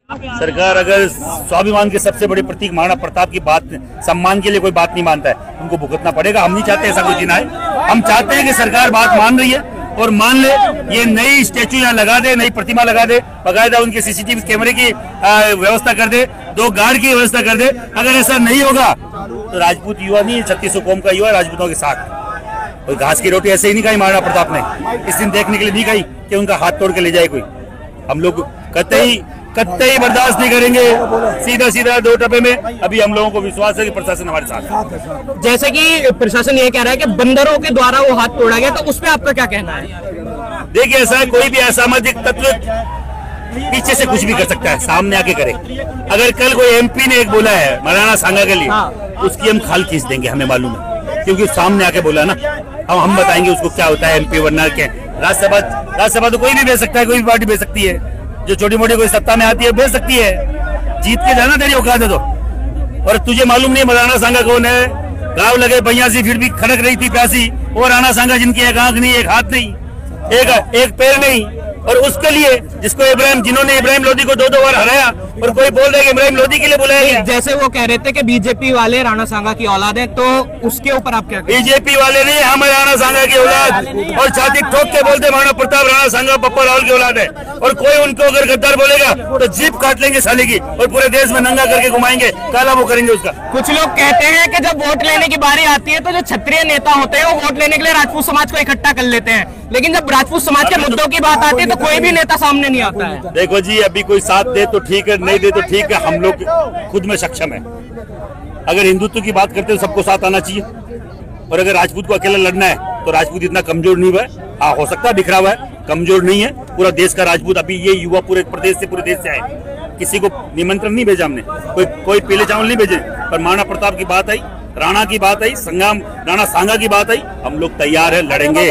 सरकार अगर स्वाभिमान के सबसे बड़े प्रतीक महाराणा प्रताप की बात, सम्मान के लिए कोई बात नहीं मानता है, उनको भुगतना पड़ेगा। हम नहीं चाहते ऐसा कोई दिन आए। हम चाहते हैं कि सरकार बात मान रही है और मान ले, ये नई स्टैचू यहाँ लगा दे, नई प्रतिमा लगा दे, बकायदा उनके सीसीटीवी कैमरे की व्यवस्था कर दे, 2 गार्ड की व्यवस्था कर दे। अगर ऐसा नहीं होगा तो राजपूत युवा नहीं, 3600 कौम का युवा राजपूतों के साथ। कोई घास की रोटी ऐसे ही नहीं खाई महाराणा प्रताप ने, इस दिन देखने के लिए नहीं खाई कि उनका हाथ तोड़ के ले जाए कोई। हम लोग कतई बर्दाश्त नहीं करेंगे। सीधा 2 टप्पे में अभी हम लोगों को विश्वास है कि प्रशासन हमारे साथ है। जैसे कि प्रशासन ये कह रहा है कि बंदरों के द्वारा वो हाथ तोड़ा गया, तो उस पर आपका क्या कहना है? देखिए, ऐसा कोई भी असामाजिक तत्व पीछे से कुछ भी कर सकता है, सामने आके करे। अगर कल कोई एमपी ने एक बोला है महाराणा सांगा के लिए, उसकी हम खाल खींच देंगे, हमें मालूम है, क्योंकि सामने आके बोला ना। हम बताएंगे उसको क्या होता है एमपी, वरना क्या। राज्यसभा तो कोई भी भेज सकता है, कोई भी पार्टी भेज सकती है। जो छोटी मोटी कोई सत्ता में आती है भेज सकती है। जीत के जाना तेरी औकात है तो। और तुझे मालूम नहीं महाराणा सांगा कौन है? गाँव लगे बयासी फिर भी खड़क रही थी प्यासी। वो राणा सांगा जिनकी एक आंख नहीं, एक हाथ नहीं, एक पैर नहीं, और उसके लिए जिन्होंने इब्राहिम लोधी को 2 बार हराया, और कोई बोल रहा है कि इब्राहिम लोधी के लिए बुलाया गया। जैसे वो कह रहे थे कि बीजेपी वाले राणा सांगा की औलाद है, तो उसके ऊपर आप क्या? बीजेपी वाले नहीं, हम राणा सांगा की औलाद, और छाती ठोक के बोलते महाराणा प्रताप राणा सांगा पप्पा राहुल की औलाद है। और कोई उनको अगर गद्दार बोलेगा तो जीप काट लेंगे साले की, और पूरे देश में नंगा करके घुमाएंगे, काला वो करेंगे उसका। कुछ लोग कहते हैं कि जब वोट लेने की बारी आती है तो जो क्षत्रिय नेता होते हैं वो वोट लेने के लिए राजपूत समाज को इकट्ठा कर लेते हैं, लेकिन जब राजपूत समाज के मुद्दों की बात आती है तो कोई भी नेता सामने नहीं आता है। देखो जी, अभी कोई साथ दे तो ठीक है, नहीं दे तो ठीक है, हम लोग खुद में सक्षम है। अगर हिंदुत्व की बात करते हैं तो सबको साथ आना चाहिए, और अगर राजपूत को अकेला लड़ना है तो राजपूत इतना कमजोर नहीं हुआ है। हाँ, हो सकता है बिखरा हुआ है, कमजोर नहीं है। पूरा देश का राजपूत, अभी ये युवा पूरे पूरे देश से आए, किसी को निमंत्रण नहीं भेजा हमने, कोई पीले चावल नहीं भेजे। पर महाराणा प्रताप की बात आई, राणा की बात आई, राणा सांगा की बात आई, हम लोग तैयार है, लड़ेंगे।